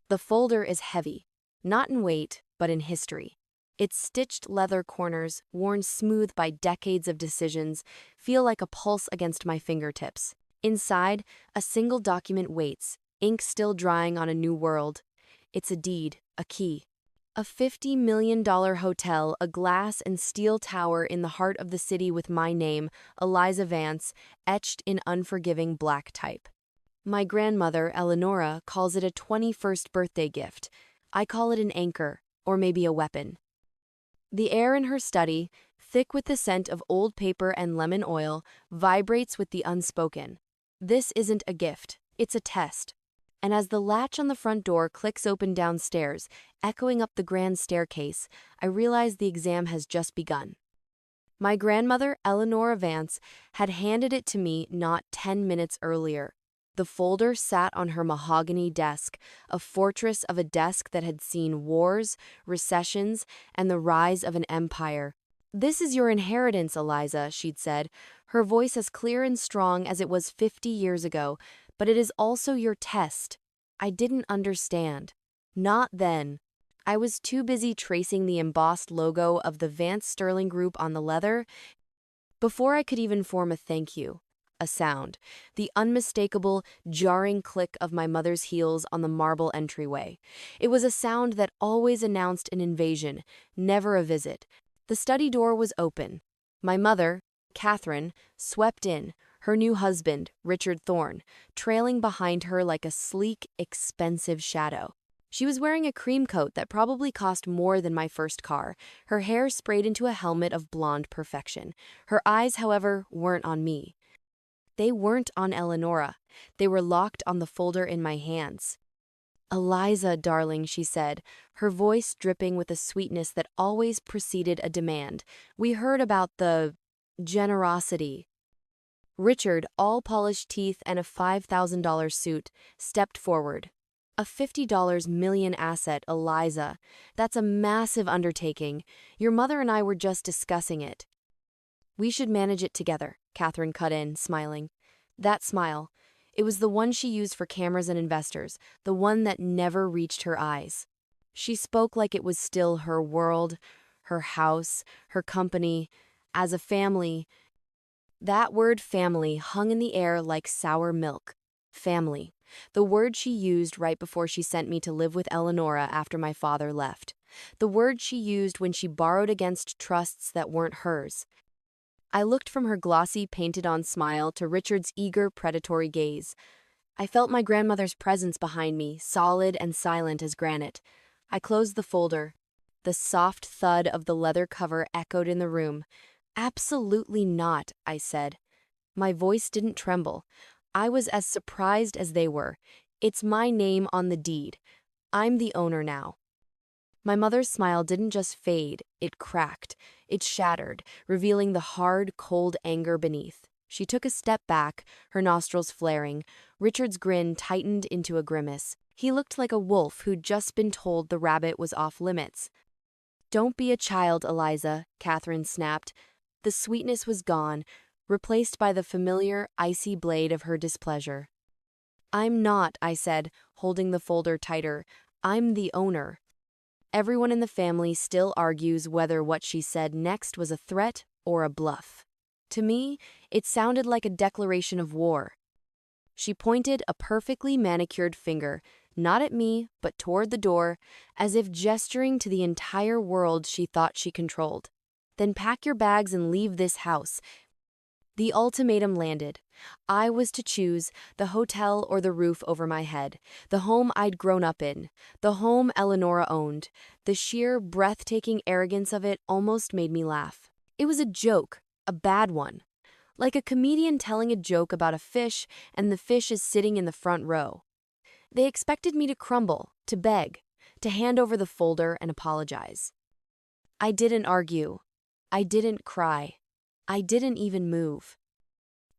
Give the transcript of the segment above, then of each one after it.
The folder is heavy, not in weight, but in history. Its stitched leather corners, worn smooth by decades of decisions, feel like a pulse against my fingertips. Inside, a single document waits, ink still drying on a new world. It's a deed, a key. A $50 million hotel, a glass and steel tower in the heart of the city with my name, Eliza Vance, etched in unforgiving black type. My grandmother, Eleonora, calls it a 21st birthday gift. I call it an anchor, or maybe a weapon. The air in her study, thick with the scent of old paper and lemon oil, vibrates with the unspoken. This isn't a gift, it's a test. And as the latch on the front door clicks open downstairs, echoing up the grand staircase, I realize the exam has just begun. My grandmother, Eleonora Vance, had handed it to me not 10 minutes earlier. The folder sat on her mahogany desk, a fortress of a desk that had seen wars, recessions, and the rise of an empire. "This is your inheritance, Eliza," she'd said, her voice as clear and strong as it was 50 years ago, "but it is also your test." I didn't understand. Not then. I was too busy tracing the embossed logo of the Vance Sterling Group on the leather. Before I could even form a thank you, a sound, the unmistakable, jarring click of my mother's heels on the marble entryway. It was a sound that always announced an invasion, never a visit. The study door was open. My mother, Catherine, swept in, her new husband, Richard Thorne, trailing behind her like a sleek, expensive shadow. She was wearing a cream coat that probably cost more than my first car, her hair sprayed into a helmet of blonde perfection. Her eyes, however, weren't on me. They weren't on Eleonora. They were locked on the folder in my hands. "Eliza, darling," she said, her voice dripping with a sweetness that always preceded a demand. "We heard about the generosity." Richard, all polished teeth and a $5,000 suit, stepped forward. "A $50 million asset, Eliza. That's a massive undertaking. Your mother and I were just discussing it." "We should manage it together," Catherine cut in, smiling. That smile, it was the one she used for cameras and investors, the one that never reached her eyes. She spoke like it was still her world, her house, her company, as a family. That word family hung in the air like sour milk. Family. The word she used right before she sent me to live with Eleonora after my father left. The word she used when she borrowed against trusts that weren't hers. I looked from her glossy, painted-on smile to Richard's eager, predatory gaze. I felt my grandmother's presence behind me, solid and silent as granite. I closed the folder. The soft thud of the leather cover echoed in the room. "Absolutely not," I said. My voice didn't tremble. I was as surprised as they were. "It's my name on the deed. I'm the owner now." My mother's smile didn't just fade, it cracked. It shattered, revealing the hard, cold anger beneath. She took a step back, her nostrils flaring. Richard's grin tightened into a grimace. He looked like a wolf who'd just been told the rabbit was off limits. "Don't be a child, Eliza," Catherine snapped. The sweetness was gone, replaced by the familiar, icy blade of her displeasure. "I'm not," I said, holding the folder tighter. "I'm the owner." Everyone in the family still argues whether what she said next was a threat or a bluff. To me, it sounded like a declaration of war. She pointed a perfectly manicured finger, not at me, but toward the door, as if gesturing to the entire world she thought she controlled. "Then pack your bags and leave this house." The ultimatum landed. I was to choose the hotel or the roof over my head, the home I'd grown up in, the home Eleonora owned. The sheer, breathtaking arrogance of it almost made me laugh. It was a joke, a bad one. Like a comedian telling a joke about a fish and the fish is sitting in the front row. They expected me to crumble, to beg, to hand over the folder and apologize. I didn't argue. I didn't cry. I didn't even move.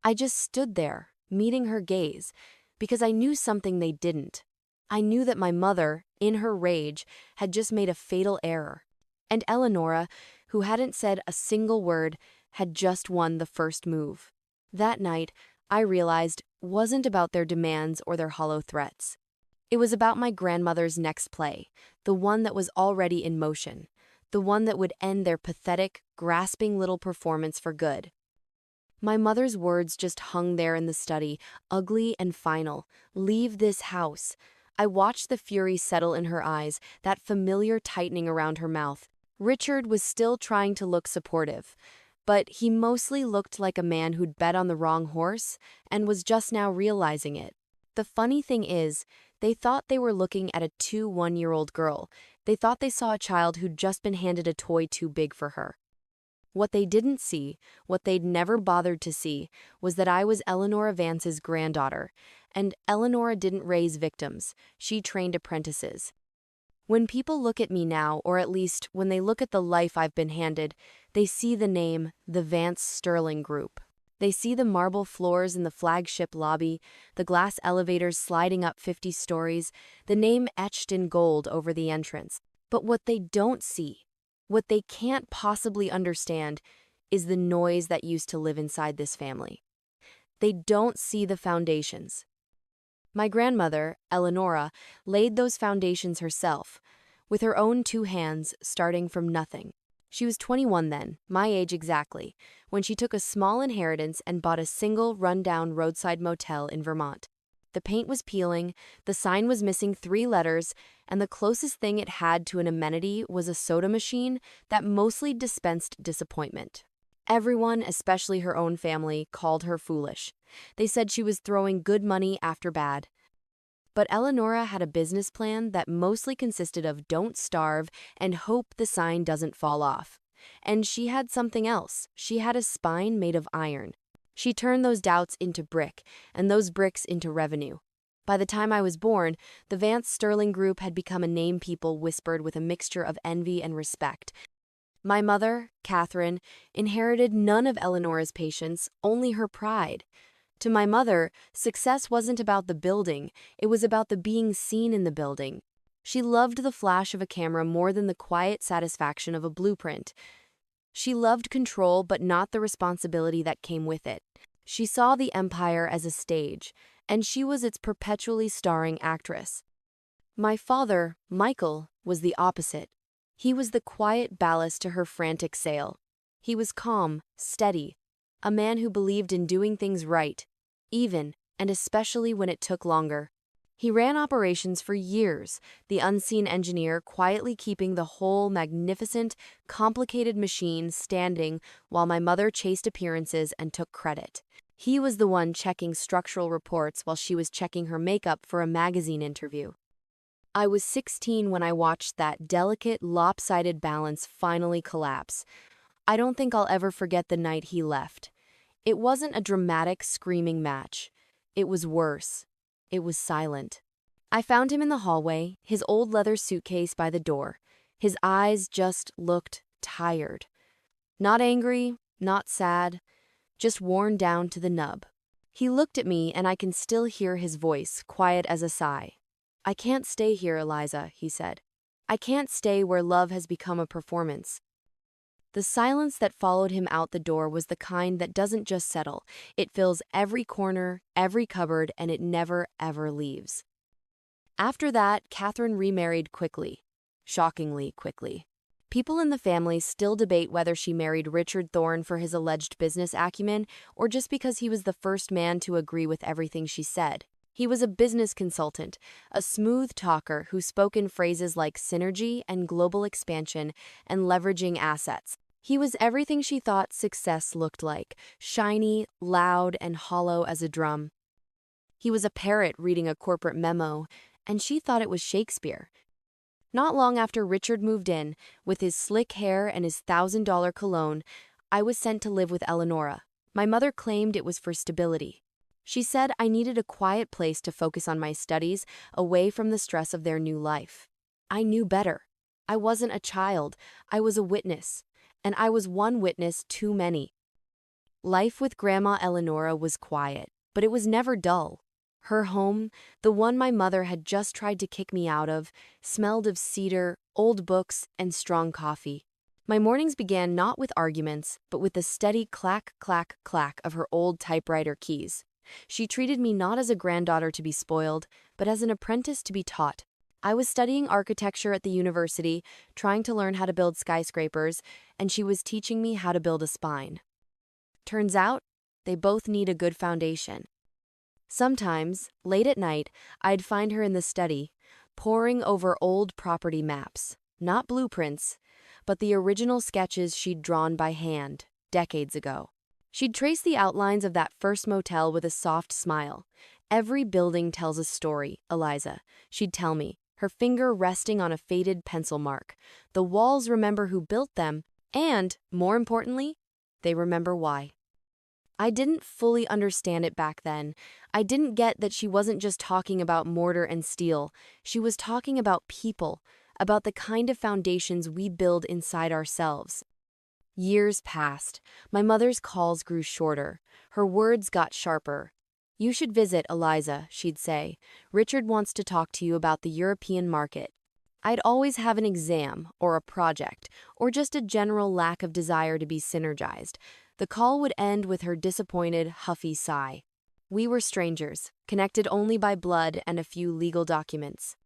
I just stood there, meeting her gaze, because I knew something they didn't. I knew that my mother, in her rage, had just made a fatal error. And Eleonora, who hadn't said a single word, had just won the first move. That night, I realized, wasn't about their demands or their hollow threats. It was about my grandmother's next play, the one that was already in motion, the one that would end their pathetic, grasping little performance for good. My mother's words just hung there in the study, ugly and final. Leave this house. I watched the fury settle in her eyes, that familiar tightening around her mouth. Richard was still trying to look supportive, but he mostly looked like a man who'd bet on the wrong horse and was just now realizing it. The funny thing is, they thought they were looking at a 1-year-old girl. They thought they saw a child who'd just been handed a toy too big for her. What they didn't see, what they'd never bothered to see, was that I was Eleanora Vance's granddaughter, and Eleanora didn't raise victims, she trained apprentices. When people look at me now, or at least when they look at the life I've been handed, they see the name, the Vance Sterling Group. They see the marble floors in the flagship lobby, the glass elevators sliding up 50 stories, the name etched in gold over the entrance. But what they don't see, what they can't possibly understand, is the noise that used to live inside this family. They don't see the foundations. My grandmother, Eleanora, laid those foundations herself, with her own 2 hands, starting from nothing. She was 21 then, my age exactly, when she took a small inheritance and bought a single run-down roadside motel in Vermont. The paint was peeling, the sign was missing 3 letters, and the closest thing it had to an amenity was a soda machine that mostly dispensed disappointment. Everyone, especially her own family, called her foolish. They said she was throwing good money after bad. But Eleanora had a business plan that mostly consisted of don't starve and hope the sign doesn't fall off. And she had something else. She had a spine made of iron. She turned those doubts into brick, and those bricks into revenue. By the time I was born, the Vance Sterling Group had become a name people whispered with a mixture of envy and respect. My mother, Catherine, inherited none of Eleanora's patience, only her pride. To my mother, success wasn't about the building, it was about the being seen in the building. She loved the flash of a camera more than the quiet satisfaction of a blueprint. She loved control, but not the responsibility that came with it. She saw the empire as a stage, and she was its perpetually starring actress. My father, Michael, was the opposite. He was the quiet ballast to her frantic sail. He was calm, steady, a man who believed in doing things right, even and especially when it took longer. He ran operations for years, the unseen engineer quietly keeping the whole magnificent, complicated machine standing while my mother chased appearances and took credit. He was the one checking structural reports while she was checking her makeup for a magazine interview. I was 16 when I watched that delicate, lopsided balance finally collapse. I don't think I'll ever forget the night he left. It wasn't a dramatic, screaming match. It was worse. It was silent. I found him in the hallway, his old leather suitcase by the door. His eyes just looked tired. Not angry, not sad, just worn down to the nub. He looked at me and I can still hear his voice, quiet as a sigh. "I can't stay here, Eliza," he said. "I can't stay where love has become a performance." The silence that followed him out the door was the kind that doesn't just settle. It fills every corner, every cupboard, and it never, ever leaves. After that, Catherine remarried quickly. Shockingly quickly. People in the family still debate whether she married Richard Thorne for his alleged business acumen or just because he was the first man to agree with everything she said. He was a business consultant, a smooth talker who spoke in phrases like synergy and global expansion and leveraging assets. He was everything she thought success looked like, shiny, loud, and hollow as a drum. He was a parrot reading a corporate memo, and she thought it was Shakespeare. Not long after Richard moved in, with his slick hair and his $1,000 cologne, I was sent to live with Eleanora. My mother claimed it was for stability. She said I needed a quiet place to focus on my studies, away from the stress of their new life. I knew better. I wasn't a child, I was a witness, and I was one witness too many. Life with Grandma Eleanora was quiet, but it was never dull. Her home, the one my mother had just tried to kick me out of, smelled of cedar, old books, and strong coffee. My mornings began not with arguments, but with the steady clack, clack, clack of her old typewriter keys. She treated me not as a granddaughter to be spoiled, but as an apprentice to be taught. I was studying architecture at the university, trying to learn how to build skyscrapers, and she was teaching me how to build a spine. Turns out, they both need a good foundation. Sometimes, late at night, I'd find her in the study, poring over old property maps, not blueprints, but the original sketches she'd drawn by hand, decades ago. She'd trace the outlines of that first motel with a soft smile. "Every building tells a story, Eliza," she'd tell me, her finger resting on a faded pencil mark. "The walls remember who built them, and, more importantly, they remember why." I didn't fully understand it back then. I didn't get that she wasn't just talking about mortar and steel. She was talking about people, about the kind of foundations we build inside ourselves. Years passed. My mother's calls grew shorter. Her words got sharper. "You should visit, Eliza," she'd say. "Richard wants to talk to you about the European market." I'd always have an exam, or a project, or just a general lack of desire to be synergized. The call would end with her disappointed, huffy sigh. We were strangers, connected only by blood and a few legal documents.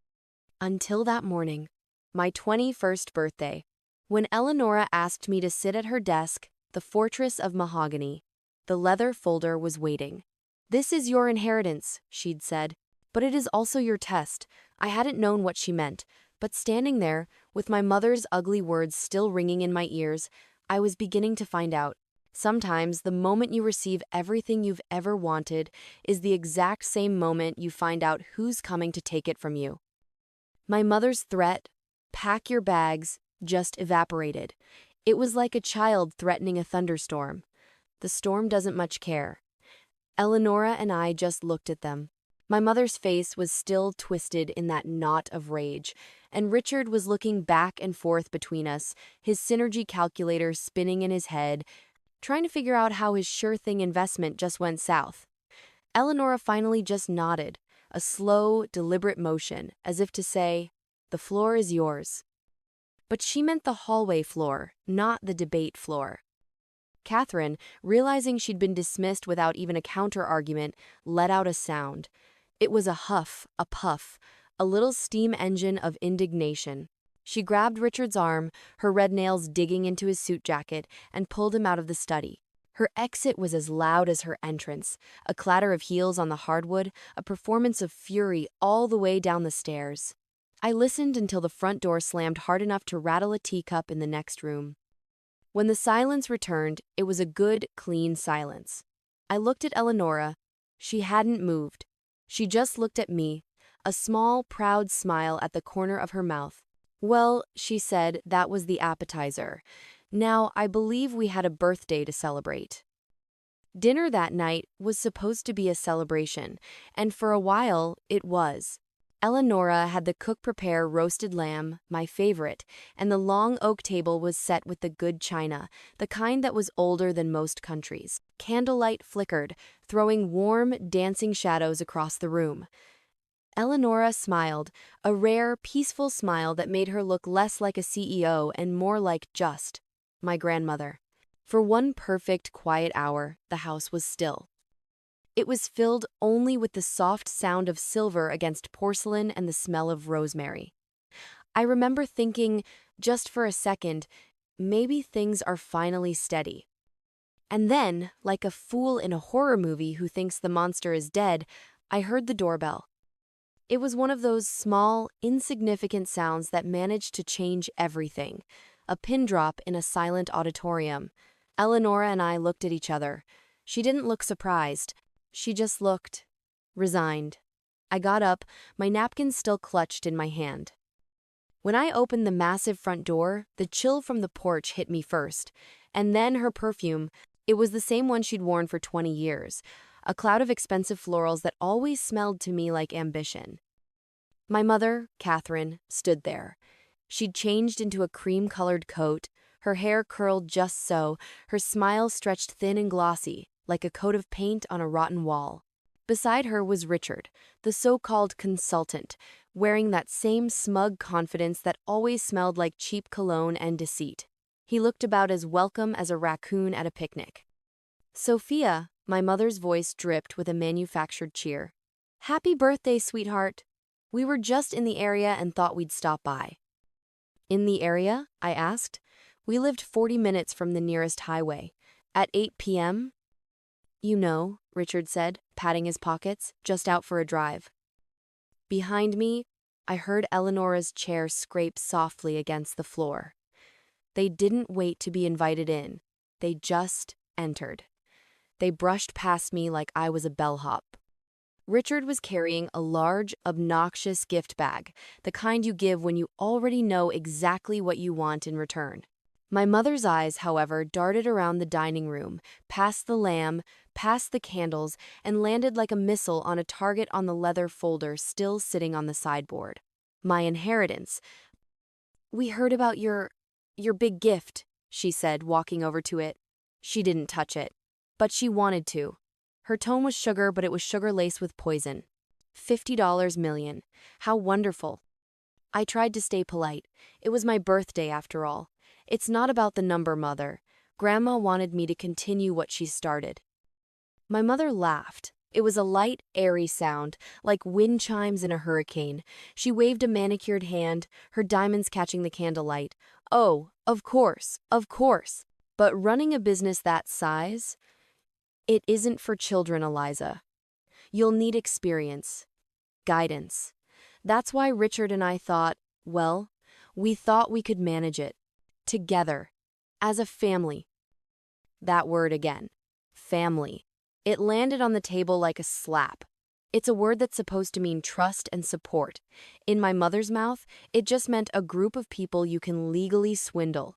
Until that morning, my 21st birthday, when Eleonora asked me to sit at her desk, the fortress of mahogany. The leather folder was waiting. "This is your inheritance," she'd said, "but it is also your test." I hadn't known what she meant, but standing there, with my mother's ugly words still ringing in my ears, I was beginning to find out. Sometimes the moment you receive everything you've ever wanted is the exact same moment you find out who's coming to take it from you. My mother's threat, "Pack your bags," just evaporated. It was like a child threatening a thunderstorm. The storm doesn't much care. Eleonora and I just looked at them. My mother's face was still twisted in that knot of rage, and Richard was looking back and forth between us, his synergy calculator spinning in his head, trying to figure out how his sure-thing investment just went south. Eleonora finally just nodded, a slow, deliberate motion, as if to say, "The floor is yours." But she meant the hallway floor, not the debate floor. Catherine, realizing she'd been dismissed without even a counter-argument, let out a sound. It was a huff, a puff, a little steam engine of indignation. She grabbed Richard's arm, her red nails digging into his suit jacket, and pulled him out of the study. Her exit was as loud as her entrance, a clatter of heels on the hardwood, a performance of fury all the way down the stairs. I listened until the front door slammed hard enough to rattle a teacup in the next room. When the silence returned, it was a good, clean silence. I looked at Eleonora. She hadn't moved. She just looked at me, a small, proud smile at the corner of her mouth. "Well," she said, "that was the appetizer. Now, I believe we had a birthday to celebrate." Dinner that night was supposed to be a celebration, and for a while, it was. Eleonora had the cook prepare roasted lamb, my favorite, and the long oak table was set with the good china, the kind that was older than most countries. Candlelight flickered, throwing warm, dancing shadows across the room. Eleonora smiled, a rare, peaceful smile that made her look less like a CEO and more like just my grandmother. For one perfect, quiet hour, the house was still. It was filled only with the soft sound of silver against porcelain and the smell of rosemary. I remember thinking, just for a second, maybe things are finally steady. And then, like a fool in a horror movie who thinks the monster is dead, I heard the doorbell. It was one of those small, insignificant sounds that managed to change everything. A pin drop in a silent auditorium. Eleonora and I looked at each other. She didn't look surprised. She just looked resigned. I got up, my napkin still clutched in my hand. When I opened the massive front door, the chill from the porch hit me first. And then her perfume. It was the same one she'd worn for 20 years. A cloud of expensive florals that always smelled to me like ambition. My mother, Catherine, stood there. She'd changed into a cream-colored coat, her hair curled just so, her smile stretched thin and glossy, like a coat of paint on a rotten wall. Beside her was Richard, the so-called consultant, wearing that same smug confidence that always smelled like cheap cologne and deceit. He looked about as welcome as a raccoon at a picnic. "Sophia," My mother's voice dripped with a manufactured cheer. "Happy birthday, sweetheart. We were just in the area and thought we'd stop by." "In the area?" I asked. "We lived 40 minutes from the nearest highway. At 8 p.m.?" "You know," Richard said, patting his pockets, "just out for a drive." Behind me, I heard Eleonora's chair scrape softly against the floor. They didn't wait to be invited in. They just entered. They brushed past me like I was a bellhop. Richard was carrying a large, obnoxious gift bag, the kind you give when you already know exactly what you want in return. My mother's eyes, however, darted around the dining room, past the lamb, past the candles, and landed like a missile on a target on the leather folder still sitting on the sideboard. "My inheritance. We heard about your big gift," she said, walking over to it. She didn't touch it, but she wanted to. Her tone was sugar, but it was sugar laced with poison. $50 million. How wonderful. I tried to stay polite. It was my birthday, after all. "It's not about the number, Mother. Grandma wanted me to continue what she started." My mother laughed. It was a light, airy sound, like wind chimes in a hurricane. She waved a manicured hand, her diamonds catching the candlelight. "Oh, of course, of course. But running a business that size? It isn't for children, Eliza. You'll need experience, guidance." That's why Richard and I thought, well, we thought we could manage it. Together. As a family. That word again. Family. It landed on the table like a slap. It's a word that's supposed to mean trust and support. In my mother's mouth, it just meant a group of people you can legally swindle.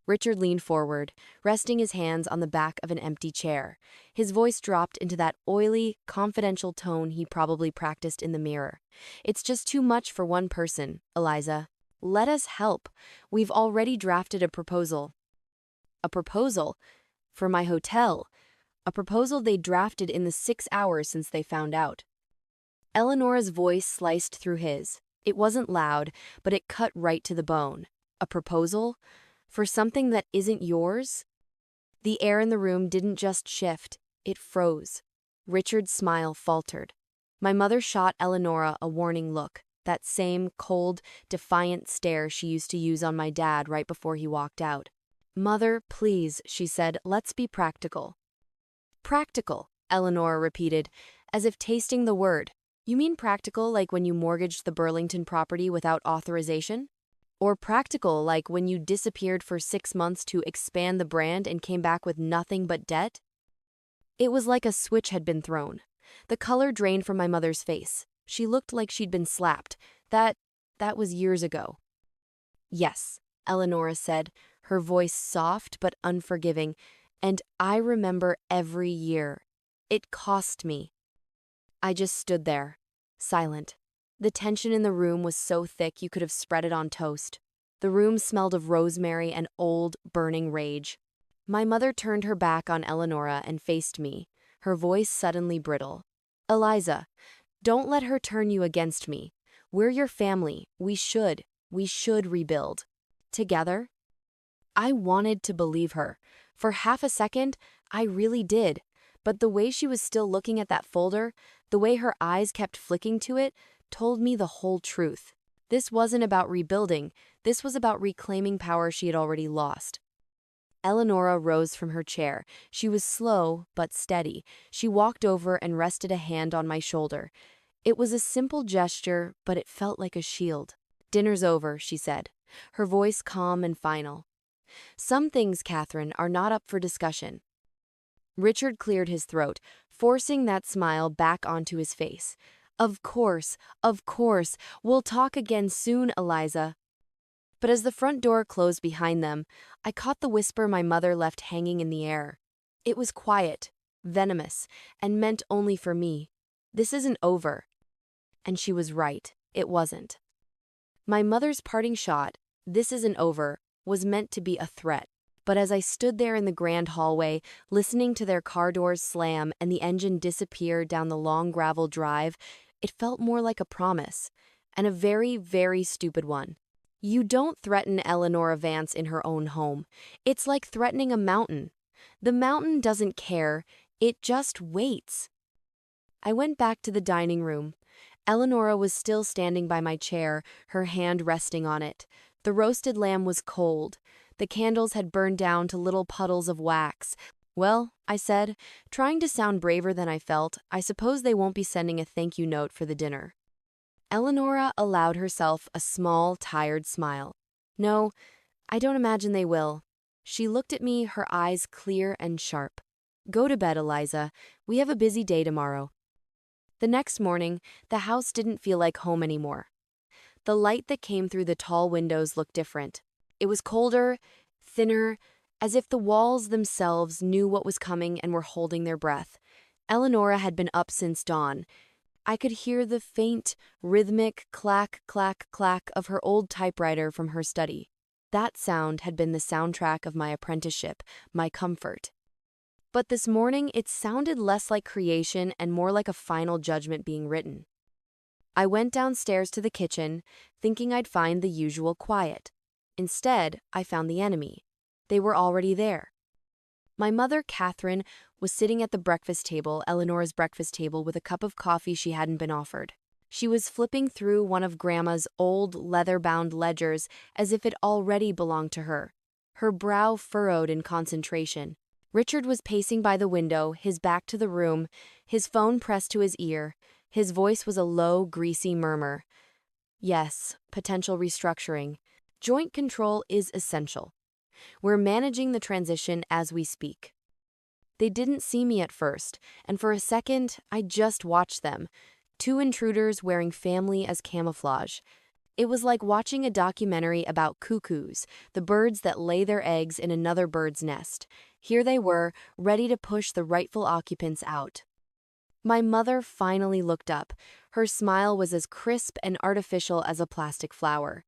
Richard leaned forward, resting his hands on the back of an empty chair. His voice dropped into that oily, confidential tone he probably practiced in the mirror. "It's just too much for one person, Eliza. Let us help. We've already drafted a proposal." "A proposal? For my hotel? A proposal they drafted in the 6 hours since they found out." Eleonora's voice sliced through his. It wasn't loud, but it cut right to the bone. "A proposal? For something that isn't yours?" The air in the room didn't just shift, it froze. Richard's smile faltered. My mother shot Eleonora a warning look, that same cold, defiant stare she used to use on my dad right before he walked out. "Mother, please," she said, "let's be practical." "Practical," Eleonora repeated, as if tasting the word. "You mean practical like when you mortgaged the Burlington property without authorization? Or practical like when you disappeared for 6 months to expand the brand and came back with nothing but debt?" It was like a switch had been thrown. The color drained from my mother's face. She looked like she'd been slapped. That was years ago. "Yes," Eleonora said, her voice soft but unforgiving, "and I remember every year. It cost me." I just stood there, silent. The tension in the room was so thick you could have spread it on toast. The room smelled of rosemary and old, burning rage. My mother turned her back on Eleonora and faced me, her voice suddenly brittle. "Eliza, don't let her turn you against me. We're your family. We should rebuild. Together." I wanted to believe her. For half a second, I really did. But the way she was still looking at that folder, the way her eyes kept flicking to it, told me the whole truth. This wasn't about rebuilding. This was about reclaiming power she had already lost. Eleonora rose from her chair. She was slow, but steady. She walked over and rested a hand on my shoulder. It was a simple gesture, but it felt like a shield. "Dinner's over," she said, her voice calm and final. "Some things, Catherine, are not up for discussion." Richard cleared his throat, forcing that smile back onto his face. Of course, we'll talk again soon, Eliza." But as the front door closed behind them, I caught the whisper my mother left hanging in the air. It was quiet, venomous, and meant only for me. "This isn't over." And she was right, it wasn't. My mother's parting shot, "This isn't over," was meant to be a threat. But as I stood there in the grand hallway, listening to their car doors slam and the engine disappear down the long gravel drive, it felt more like a promise, and a very, very stupid one. You don't threaten Eleonora Vance in her own home. It's like threatening a mountain. The mountain doesn't care, It just waits. I went back to the dining room. Eleonora was still standing by my chair, her hand resting on it. The roasted lamb was cold. The candles had burned down to little puddles of wax. Well, I said, trying to sound braver than I felt, I suppose they won't be sending a thank you note for the dinner. Eleonora allowed herself a small, tired smile. No, I don't imagine they will. She looked at me, her eyes clear and sharp. Go to bed, Eliza. We have a busy day tomorrow. The next morning, the house didn't feel like home anymore. The light that came through the tall windows looked different. It was colder, thinner, as if the walls themselves knew what was coming and were holding their breath. Eleonora had been up since dawn. I could hear the faint, rhythmic clack, clack, clack of her old typewriter from her study. That sound had been the soundtrack of my apprenticeship, my comfort. But this morning, it sounded less like creation and more like a final judgment being written. I went downstairs to the kitchen, thinking I'd find the usual quiet. Instead, I found the enemy. They were already there. My mother, Catherine, was sitting at the breakfast table, Eleanor's breakfast table, with a cup of coffee she hadn't been offered. She was flipping through one of Grandma's old leather-bound ledgers as if it already belonged to her. Her brow furrowed in concentration. Richard was pacing by the window, his back to the room, his phone pressed to his ear. His voice was a low, greasy murmur. Yes, potential restructuring. Joint control is essential. We're managing the transition as we speak. They didn't see me at first, and for a second, I just watched them. Two intruders wearing family as camouflage. It was like watching a documentary about cuckoos, the birds that lay their eggs in another bird's nest. Here they were, ready to push the rightful occupants out. My mother finally looked up. Her smile was as crisp and artificial as a plastic flower.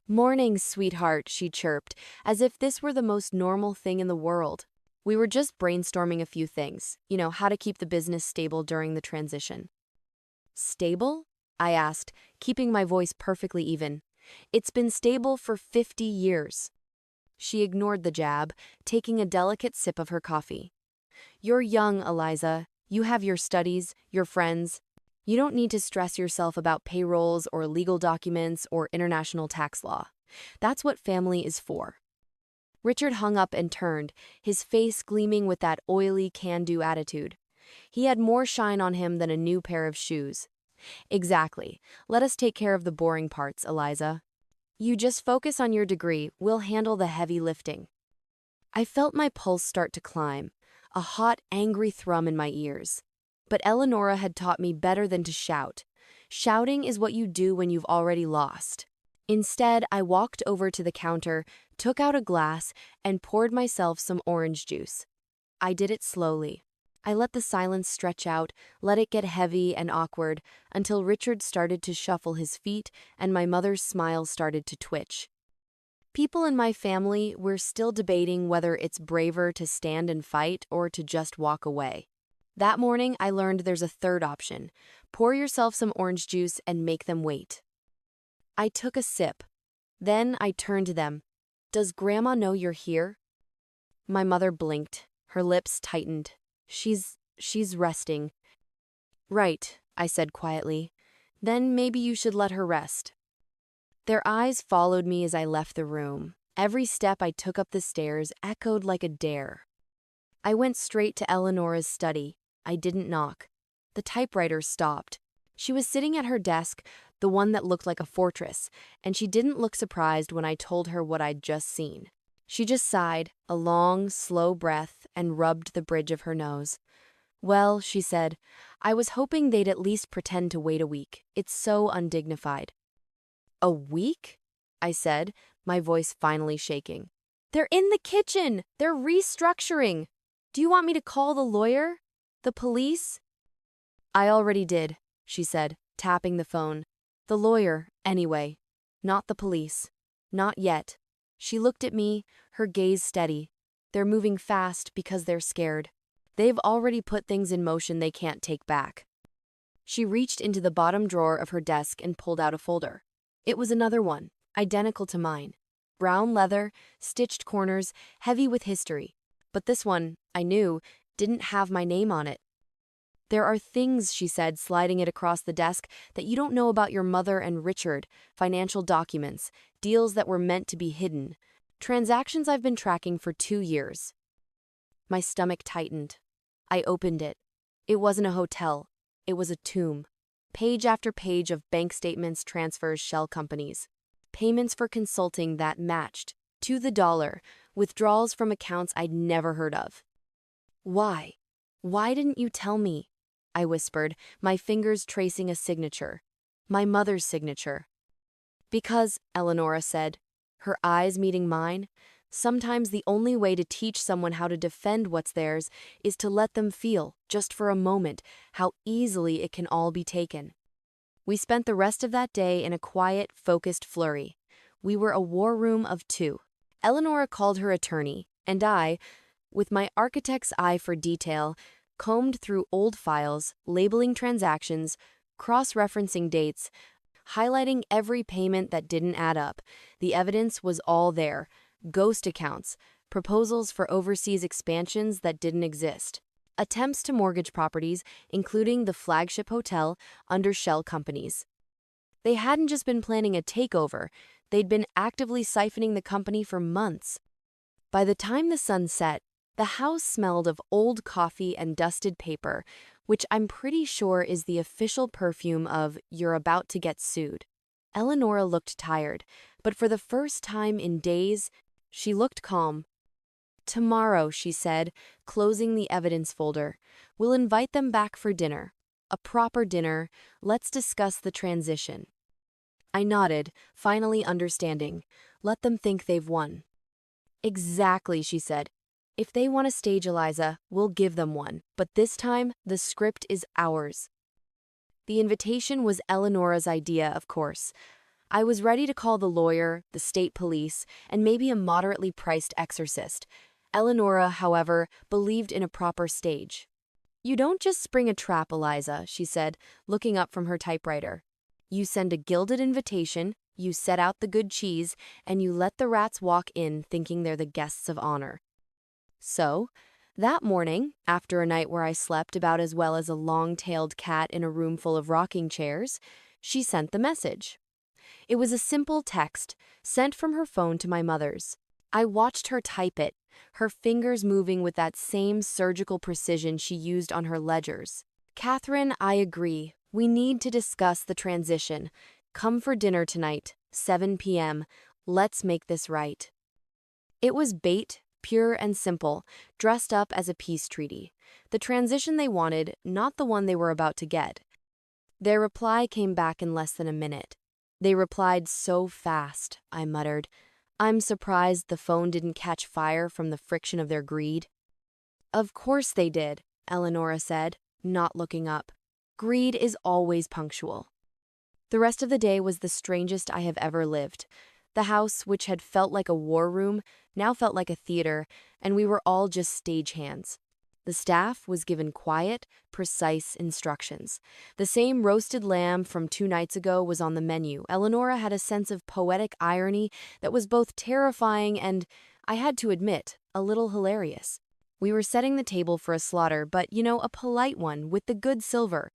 "Morning, sweetheart," she chirped, as if this were the most normal thing in the world. We were just brainstorming a few things, how to keep the business stable during the transition. Stable? I asked, keeping my voice perfectly even. It's been stable for 50 years. She ignored the jab, taking a delicate sip of her coffee. You're young, Eliza. You have your studies, your friends. You don't need to stress yourself about payrolls or legal documents or international tax law. That's what family is for. Richard hung up and turned, his face gleaming with that oily, can-do attitude. He had more shine on him than a new pair of shoes. Exactly. Let us take care of the boring parts, Eliza. You just focus on your degree. We'll handle the heavy lifting. I felt my pulse start to climb, a hot, angry thrum in my ears. But Eleonora had taught me better than to shout. Shouting is what you do when you've already lost. Instead, I walked over to the counter, took out a glass, and poured myself some orange juice. I did it slowly. I let the silence stretch out, let it get heavy and awkward, until Richard started to shuffle his feet and my mother's smile started to twitch. People in my family were still debating whether it's braver to stand and fight or to just walk away. That morning, I learned there's a third option. Pour yourself some orange juice and make them wait. I took a sip. Then I turned to them. Does Grandma know you're here? My mother blinked. Her lips tightened. She's resting. Right, I said quietly. Then maybe you should let her rest. Their eyes followed me as I left the room. Every step I took up the stairs echoed like a dare. I went straight to Eleonora's study. I didn't knock. The typewriter stopped. She was sitting at her desk, the one that looked like a fortress, and she didn't look surprised when I told her what I'd just seen. She just sighed, a long, slow breath, and rubbed the bridge of her nose. Well, she said, I was hoping they'd at least pretend to wait a week. It's so undignified. A week? I said, my voice finally shaking. They're in the kitchen! They're restructuring! Do you want me to call the lawyer? The police? I already did, she said, tapping the phone. The lawyer, anyway. Not the police. Not yet. She looked at me, her gaze steady. They're moving fast because they're scared. They've already put things in motion they can't take back. She reached into the bottom drawer of her desk and pulled out a folder. It was another one, identical to mine. Brown leather, stitched corners, heavy with history. But this one, I knew, didn't have my name on it. There are things, she said, sliding it across the desk, that you don't know about your mother and Richard, financial documents, deals that were meant to be hidden, transactions I've been tracking for 2 years. My stomach tightened. I opened it. It wasn't a hotel. It was a tomb. Page after page of bank statements, transfers, shell companies. Payments for consulting that matched, to the dollar, withdrawals from accounts I'd never heard of. Why? Why didn't you tell me? I whispered, my fingers tracing a signature. My mother's signature. Because, Eleonora said, her eyes meeting mine, sometimes the only way to teach someone how to defend what's theirs is to let them feel, just for a moment, how easily it can all be taken. We spent the rest of that day in a quiet, focused flurry. We were a war room of two. Eleonora called her attorney, and I, with my architect's eye for detail, combed through old files, labeling transactions, cross-referencing dates, highlighting every payment that didn't add up. The evidence was all there. Ghost accounts, proposals for overseas expansions that didn't exist, attempts to mortgage properties, including the flagship hotel, under shell companies. They hadn't just been planning a takeover, they'd been actively siphoning the company for months. By the time the sun set, the house smelled of old coffee and dusted paper, which I'm pretty sure is the official perfume of "you're about to get sued." Eleonora looked tired, but for the first time in days, she looked calm. "Tomorrow," she said, closing the evidence folder, "we'll invite them back for dinner. A proper dinner. Let's discuss the transition." I nodded, finally understanding. Let them think they've won. "Exactly," she said. "If they want a stage, Eliza, we'll give them one. But this time, the script is ours." The invitation was Eleonora's idea, of course. I was ready to call the lawyer, the state police, and maybe a moderately priced exorcist. Eleonora, however, believed in a proper stage. "You don't just spring a trap, Eliza," she said, looking up from her typewriter. "You send a gilded invitation, you set out the good cheese, and you let the rats walk in thinking they're the guests of honor." So, that morning, after a night where I slept about as well as a long-tailed cat in a room full of rocking chairs, she sent the message. It was a simple text, sent from her phone to my mother's. I watched her type it, her fingers moving with that same surgical precision she used on her ledgers. "Catherine, I agree. We need to discuss the transition. Come for dinner tonight, 7 p.m. Let's make this right." It was bait, pure and simple, dressed up as a peace treaty. The transition they wanted, not the one they were about to get. Their reply came back in less than a minute. "They replied so fast," I muttered. I'm surprised the phone didn't catch fire from the friction of their greed. "Of course they did," Eleonora said, not looking up. "Greed is always punctual." The rest of the day was the strangest I have ever lived. The house, which had felt like a war room, now felt like a theater, and we were all just stagehands. The staff was given quiet, precise instructions. The same roasted lamb from 2 nights ago was on the menu. Eleonora had a sense of poetic irony that was both terrifying and, I had to admit, a little hilarious. We were setting the table for a slaughter, but, a polite one with the good silver.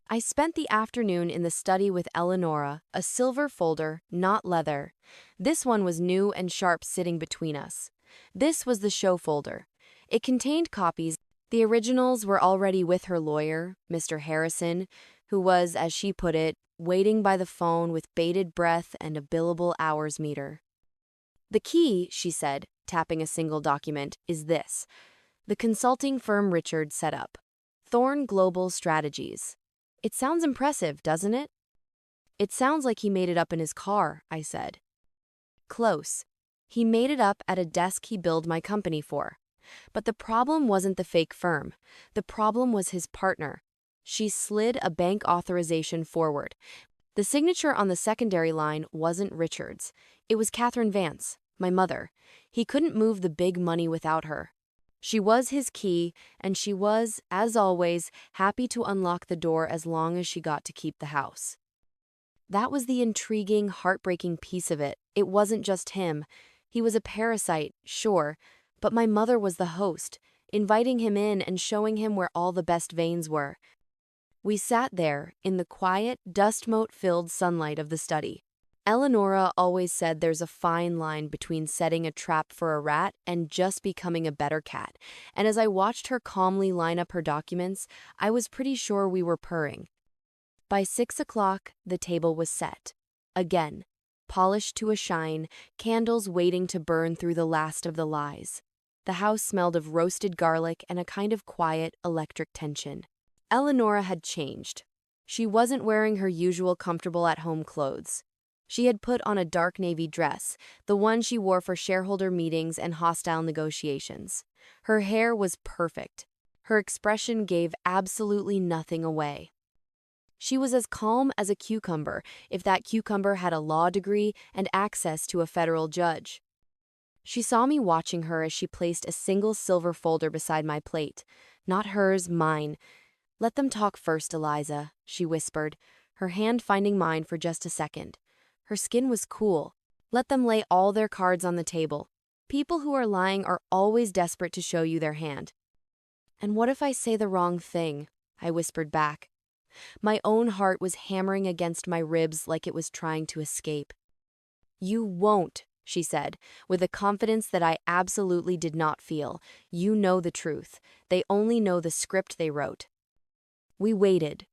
I spent the afternoon in the study with Eleonora, a silver folder, not leather. This one was new and sharp, sitting between us. This was the show folder. It contained copies. The originals were already with her lawyer, Mr. Harrison, who was, as she put it, waiting by the phone with bated breath and a billable hours meter. "The key," she said, tapping a single document, "is this. The consulting firm Richard set up. Thorn Global Strategies. It sounds impressive, doesn't it?" "It sounds like he made it up in his car," I said. "Close. He made it up at a desk he billed my company for. But the problem wasn't the fake firm. The problem was his partner." She slid a bank authorization forward. The signature on the secondary line wasn't Richard's. It was Catherine Vance, my mother. He couldn't move the big money without her. She was his key, and she was, as always, happy to unlock the door as long as she got to keep the house. That was the intriguing, heartbreaking piece of it. It wasn't just him. He was a parasite, sure, but my mother was the host, inviting him in and showing him where all the best veins were. We sat there, in the quiet, dust-mote-filled sunlight of the study. Eleonora always said there's a fine line between setting a trap for a rat and just becoming a better cat, and as I watched her calmly line up her documents, I was pretty sure we were purring. By 6 o'clock, the table was set. Again, polished to a shine, candles waiting to burn through the last of the lies. The house smelled of roasted garlic and a kind of quiet, electric tension. Eleonora had changed. She wasn't wearing her usual comfortable at-home clothes. She had put on a dark navy dress, the one she wore for shareholder meetings and hostile negotiations. Her hair was perfect. Her expression gave absolutely nothing away. She was as calm as a cucumber, if that cucumber had a law degree and access to a federal judge. She saw me watching her as she placed a single silver folder beside my plate. Not hers, mine. "Let them talk first, Eliza," she whispered, her hand finding mine for just a second. Her skin was cool. "Let them lay all their cards on the table. People who are lying are always desperate to show you their hand." "And what if I say the wrong thing?" I whispered back. My own heart was hammering against my ribs like it was trying to escape. "You won't," she said, with a confidence that I absolutely did not feel. "You know the truth. They only know the script they wrote." We waited.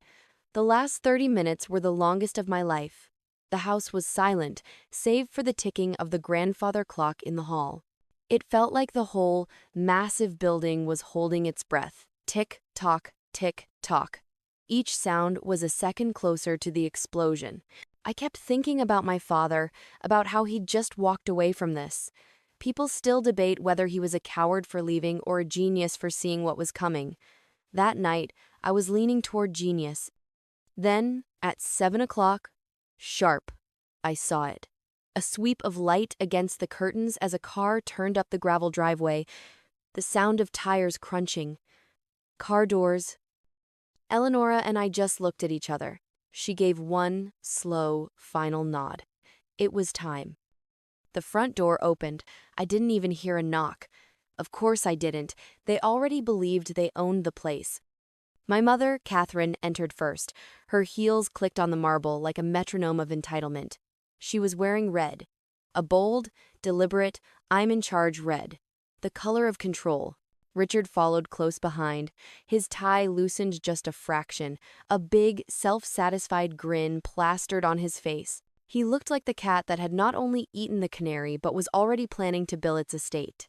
The last 30 minutes were the longest of my life. The house was silent, save for the ticking of the grandfather clock in the hall. It felt like the whole, massive building was holding its breath. Tick-tock, tick-tock. Each sound was a second closer to the explosion. I kept thinking about my father, about how he'd just walked away from this. People still debate whether he was a coward for leaving or a genius for seeing what was coming. That night, I was leaning toward genius. Then, at 7 o'clock, sharp, I saw it. A sweep of light against the curtains as a car turned up the gravel driveway, the sound of tires crunching. Car doors. Eleonora and I just looked at each other. She gave one slow, final nod. It was time. The front door opened. I didn't even hear a knock. Of course I didn't. They already believed they owned the place. My mother, Catherine, entered first. Her heels clicked on the marble like a metronome of entitlement. She was wearing red. A bold, deliberate, I'm-in-charge red. The color of control. Richard followed close behind. His tie loosened just a fraction. A big, self-satisfied grin plastered on his face. He looked like the cat that had not only eaten the canary but was already planning to bill its estate.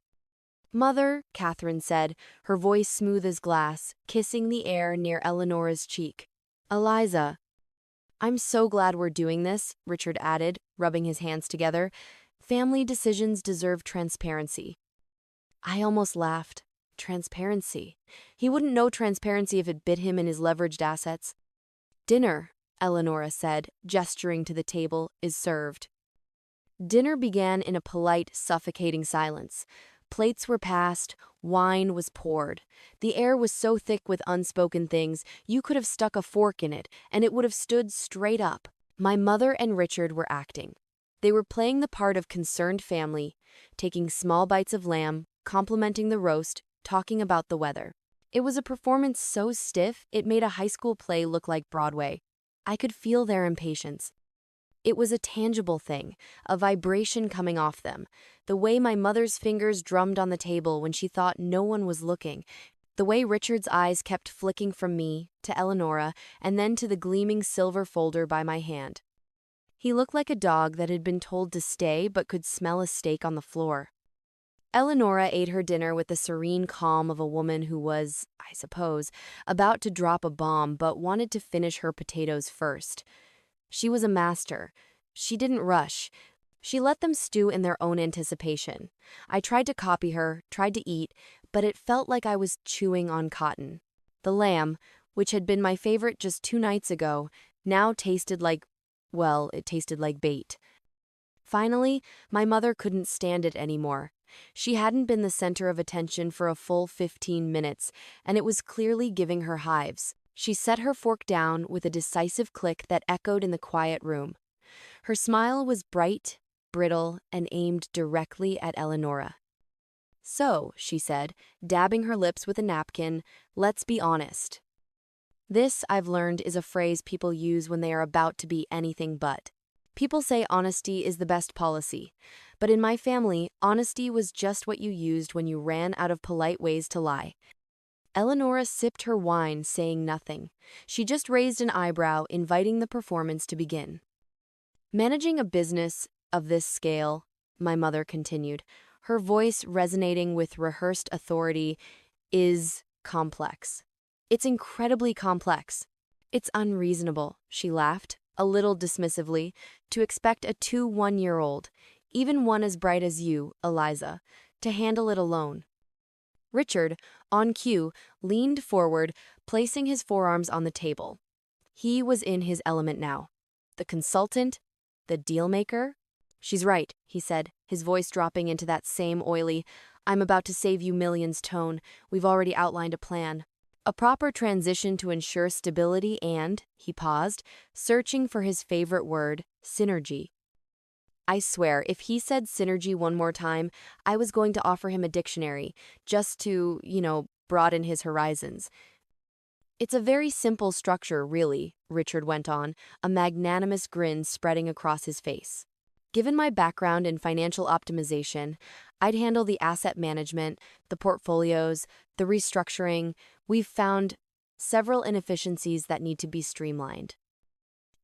"Mother," Catherine said, her voice smooth as glass, kissing the air near Eleonora's cheek. "Eliza." "I'm so glad we're doing this," Richard added, rubbing his hands together. "Family decisions deserve transparency." I almost laughed. Transparency. He wouldn't know transparency if it bit him in his leveraged assets. "Dinner," Eleonora said, gesturing to the table, "is served." Dinner began in a polite, suffocating silence. Plates were passed, wine was poured. The air was so thick with unspoken things, you could have stuck a fork in it, and it would have stood straight up. My mother and Richard were acting. They were playing the part of concerned family, taking small bites of lamb, complimenting the roast, talking about the weather. It was a performance so stiff, it made a high school play look like Broadway. I could feel their impatience. It was a tangible thing, a vibration coming off them, the way my mother's fingers drummed on the table when she thought no one was looking, the way Richard's eyes kept flicking from me to Eleonora and then to the gleaming silver folder by my hand. He looked like a dog that had been told to stay but could smell a steak on the floor. Eleonora ate her dinner with the serene calm of a woman who was, I suppose, about to drop a bomb but wanted to finish her potatoes first. She was a master. She didn't rush. She let them stew in their own anticipation. I tried to copy her, tried to eat, but it felt like I was chewing on cotton. The lamb, which had been my favorite just 2 nights ago, now tasted like, well, it tasted like bait. Finally, my mother couldn't stand it anymore. She hadn't been the center of attention for a full 15 minutes, and it was clearly giving her hives. She set her fork down with a decisive click that echoed in the quiet room. Her smile was bright, brittle, and aimed directly at Eleonora. So, she said, dabbing her lips with a napkin, let's be honest. This, I've learned, is a phrase people use when they are about to be anything but. People say honesty is the best policy. But in my family, honesty was just what you used when you ran out of polite ways to lie. Eleonora sipped her wine, saying nothing. She just raised an eyebrow, inviting the performance to begin. Managing a business of this scale, my mother continued, her voice resonating with rehearsed authority, is complex. It's incredibly complex. It's unreasonable, she laughed, a little dismissively, to expect a 1-year-old, even one as bright as you, Eliza, to handle it alone. Richard, on cue, leaned forward, placing his forearms on the table. He was in his element now. The consultant, the deal-maker. She's right, he said, his voice dropping into that same oily, I'm about to save you millions tone. We've already outlined a plan. A proper transition to ensure stability and, he paused, searching for his favorite word, synergy. I swear, if he said synergy one more time, I was going to offer him a dictionary, just to, broaden his horizons. It's a very simple structure, really, Richard went on, a magnanimous grin spreading across his face. Given my background in financial optimization, I'd handle the asset management, the portfolios, the restructuring. We've found several inefficiencies that need to be streamlined.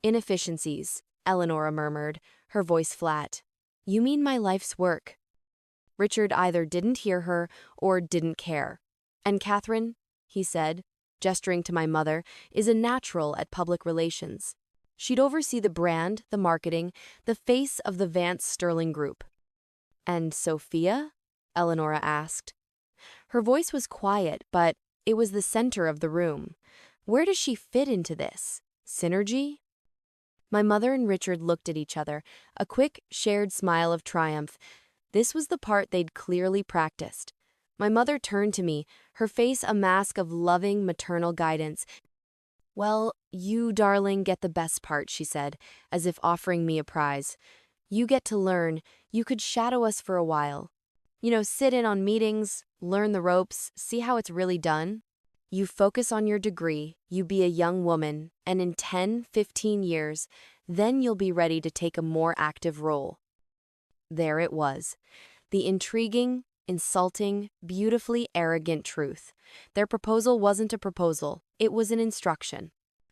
Inefficiencies, Eleonora murmured, her voice flat. You mean my life's work? Richard either didn't hear her or didn't care. And Catherine, he said, gesturing to my mother, is a natural at public relations. She'd oversee the brand, the marketing, the face of the Vance Sterling Group. And Sophia? Eleonora asked. Her voice was quiet, but it was the center of the room. Where does she fit into this? Synergy? My mother and Richard looked at each other, a quick, shared smile of triumph. This was the part they'd clearly practiced. My mother turned to me, her face a mask of loving maternal guidance. Well, you, darling, get the best part, she said, as if offering me a prize. You get to learn. You could shadow us for a while. Sit in on meetings, learn the ropes, see how it's really done. You focus on your degree, you be a young woman, and in 10, 15 years, then you'll be ready to take a more active role. There it was. The intriguing, insulting, beautifully arrogant truth. Their proposal wasn't a proposal, it was an instruction.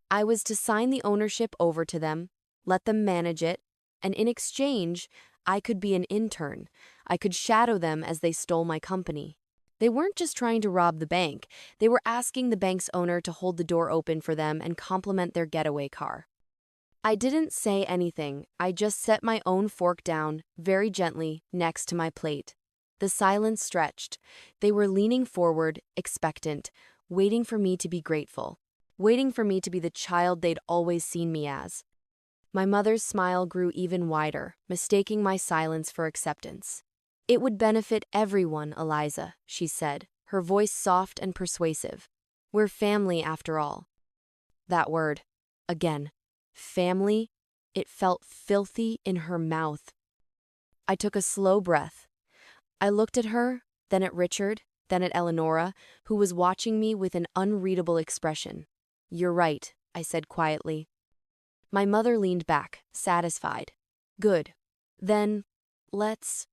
I was to sign the ownership over to them, let them manage it, and in exchange, I could be an intern. I could shadow them as they stole my company. They weren't just trying to rob the bank, they were asking the bank's owner to hold the door open for them and compliment their getaway car. I didn't say anything, I just set my own fork down, very gently, next to my plate. The silence stretched. They were leaning forward, expectant, waiting for me to be grateful, waiting for me to be the child they'd always seen me as. My mother's smile grew even wider, mistaking my silence for acceptance. It would benefit everyone, Eliza, she said, her voice soft and persuasive. We're family, after all. That word. Again. Family. It felt filthy in her mouth. I took a slow breath. I looked at her, then at Richard, then at Eleonora, who was watching me with an unreadable expression. You're right, I said quietly. My mother leaned back, satisfied. Good. Then, let's...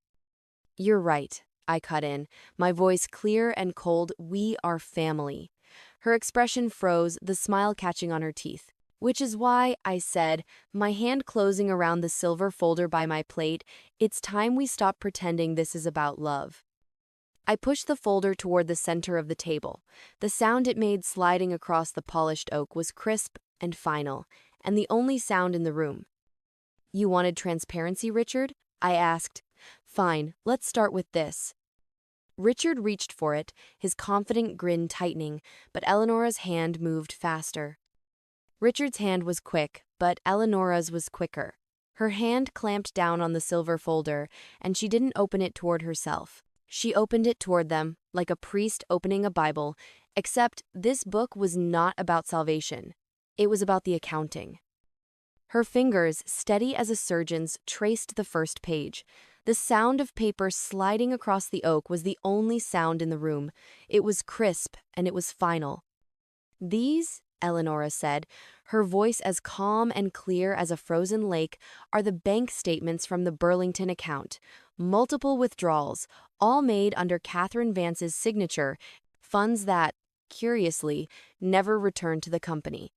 You're right, I cut in, my voice clear and cold. We are family. Her expression froze, the smile catching on her teeth. Which is why, I said, my hand closing around the silver folder by my plate, it's time we stop pretending this is about love. I pushed the folder toward the center of the table. The sound it made sliding across the polished oak was crisp and final, and the only sound in the room. You wanted transparency, Richard? I asked. Fine, let's start with this. Richard reached for it, his confident grin tightening, but Eleonora's hand moved faster. Richard's hand was quick, but Eleonora's was quicker. Her hand clamped down on the silver folder, and she didn't open it toward herself. She opened it toward them, like a priest opening a Bible, except this book was not about salvation. It was about the accounting. Her fingers, steady as a surgeon's, traced the first page. The sound of paper sliding across the oak was the only sound in the room. It was crisp, and it was final. "These," Eleonora said, her voice as calm and clear as a frozen lake, "are the bank statements from the Burlington account. Multiple withdrawals, all made under Catherine Vance's signature, funds that, curiously, never returned to the company."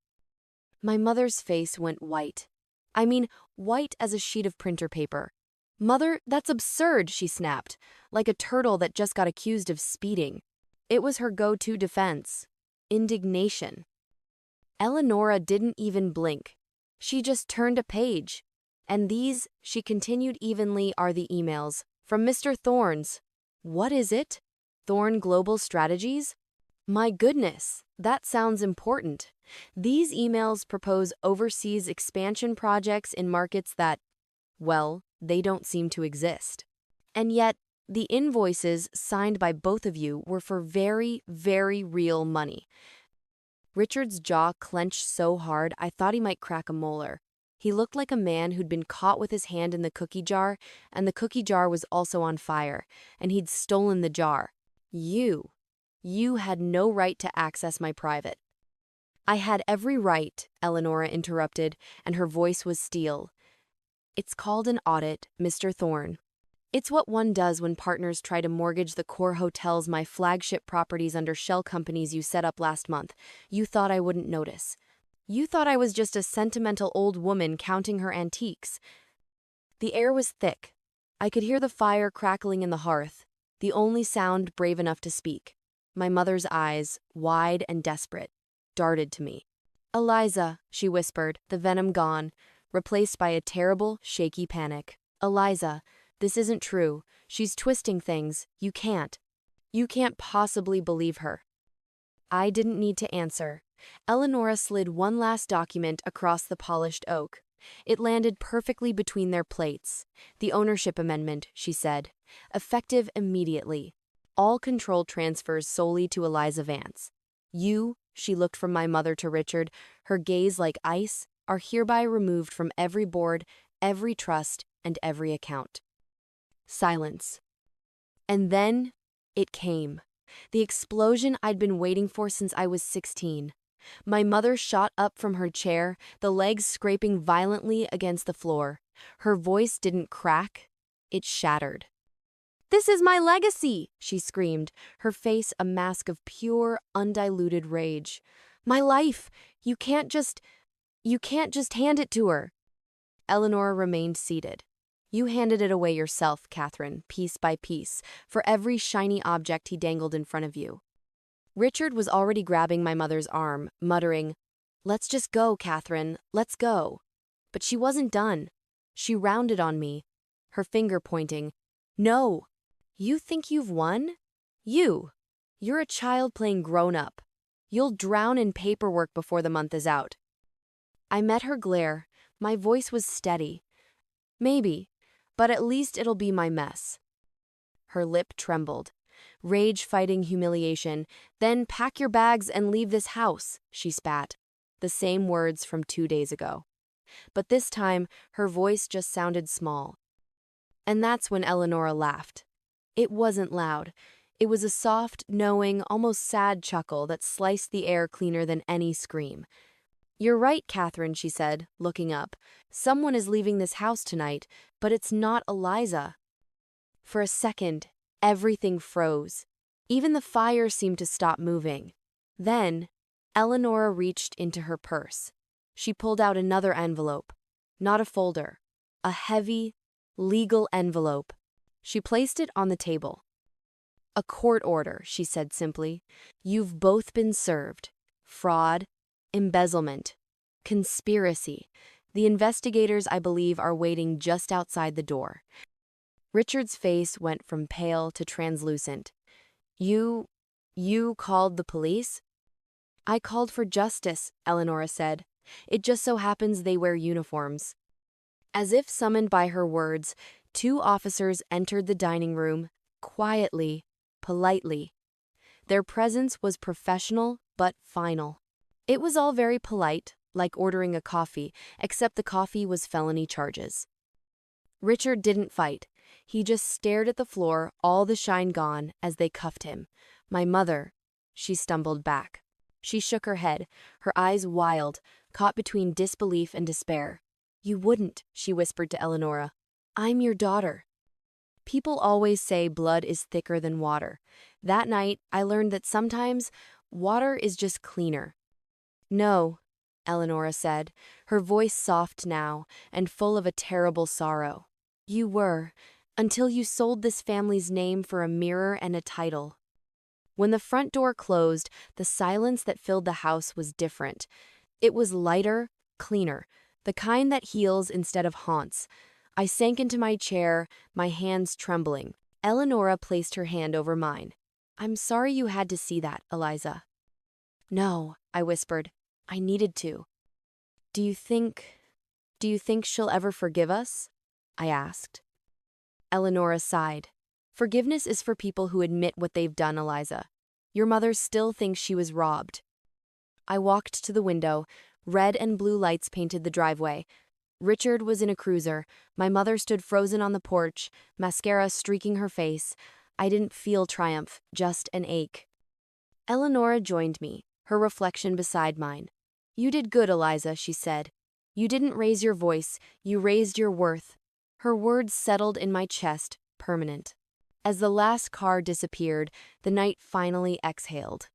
My mother's face went white. I mean, white as a sheet of printer paper. "Mother, that's absurd," she snapped, like a turtle that just got accused of speeding. It was her go-to defense. Indignation. Eleonora didn't even blink. She just turned a page. "And these," she continued evenly, "are the emails. From Mr. Thorne's." "What is it? Thorne Global Strategies?" "My goodness, that sounds important. These emails propose overseas expansion projects in markets that, well, they don't seem to exist. And yet, the invoices signed by both of you were for very, very real money." Richard's jaw clenched so hard I thought he might crack a molar. He looked like a man who'd been caught with his hand in the cookie jar, and the cookie jar was also on fire, and he'd stolen the jar. You had no right to access my private." "I had every right," Eleonora interrupted, and her voice was steel. "It's called an audit, Mr. Thorne. It's what one does when partners try to mortgage the core hotels, my flagship properties, under shell companies you set up last month. You thought I wouldn't notice. You thought I was just a sentimental old woman counting her antiques." The air was thick. I could hear the fire crackling in the hearth, the only sound brave enough to speak. My mother's eyes, wide and desperate, darted to me. "Eliza," she whispered, the venom gone, replaced by a terrible, shaky panic. "Eliza, this isn't true. She's twisting things. You can't possibly believe her." I didn't need to answer. Eleonora slid one last document across the polished oak. It landed perfectly between their plates. "The ownership amendment," she said. "Effective immediately. All control transfers solely to Eliza Vance. You," she looked from my mother to Richard, her gaze like ice, "are hereby removed from every board, every trust, and every account." Silence. And then it came. The explosion I'd been waiting for since I was 16. My mother shot up from her chair, the legs scraping violently against the floor. Her voice didn't crack, it shattered. "This is my legacy!" she screamed, her face a mask of pure, undiluted rage. "My life! You can't just hand it to her." Eleanor remained seated. "You handed it away yourself, Catherine, piece by piece, for every shiny object he dangled in front of you." Richard was already grabbing my mother's arm, muttering, "Let's just go, Catherine, let's go." But she wasn't done. She rounded on me, her finger pointing. "No. You think you've won? You're a child playing grown-up. You'll drown in paperwork before the month is out." I met her glare. My voice was steady. "Maybe, but at least it'll be my mess." Her lip trembled. Rage fighting humiliation. "Then pack your bags and leave this house," she spat. The same words from 2 days ago. But this time, her voice just sounded small. And that's when Eleonora laughed. It wasn't loud. It was a soft, knowing, almost sad chuckle that sliced the air cleaner than any scream. "You're right, Catherine," she said, looking up. "Someone is leaving this house tonight, but it's not Eliza." For a second, everything froze. Even the fire seemed to stop moving. Then, Eleonora reached into her purse. She pulled out another envelope. Not a folder. A heavy, legal envelope. She placed it on the table. "A court order," she said simply. "You've both been served. Fraud, embezzlement, conspiracy. The investigators, I believe, are waiting just outside the door." Richard's face went from pale to translucent. You called the police?" "I called for justice," Eleonora said. "It just so happens they wear uniforms." As if summoned by her words, 2 officers entered the dining room, quietly, politely. Their presence was professional but final. It was all very polite, like ordering a coffee, except the coffee was felony charges. Richard didn't fight. He just stared at the floor, all the shine gone, as they cuffed him. My mother. She stumbled back. She shook her head, her eyes wild, caught between disbelief and despair. You wouldn't, she whispered to Eleonora. I'm your daughter. People always say blood is thicker than water. That night, I learned that sometimes water is just cleaner. No, Eleonora said, her voice soft now and full of a terrible sorrow. You were, until you sold this family's name for a mirror and a title. When the front door closed, the silence that filled the house was different. It was lighter, cleaner, the kind that heals instead of haunts. I sank into my chair, my hands trembling. Eleonora placed her hand over mine. I'm sorry you had to see that, Eliza. No, I whispered. I needed to. Do you think she'll ever forgive us? I asked. Eleonora sighed. Forgiveness is for people who admit what they've done, Eliza. Your mother still thinks she was robbed. I walked to the window. Red and blue lights painted the driveway. Richard was in a cruiser. My mother stood frozen on the porch, mascara streaking her face. I didn't feel triumph, just an ache. Eleonora joined me, her reflection beside mine. You did good, Eliza, she said. You didn't raise your voice, you raised your worth. Her words settled in my chest, permanent. As the last car disappeared, the night finally exhaled.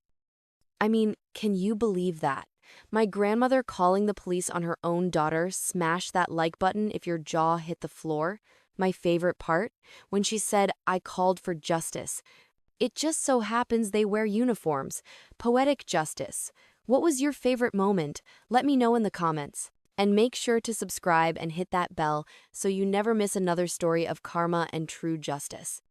I mean, can you believe that? My grandmother calling the police on her own daughter, smash that like button if your jaw hit the floor. My favorite part? When she said, I called for justice. It just so happens they wear uniforms. Poetic justice. What was your favorite moment? Let me know in the comments. And make sure to subscribe and hit that bell so you never miss another story of karma and true justice.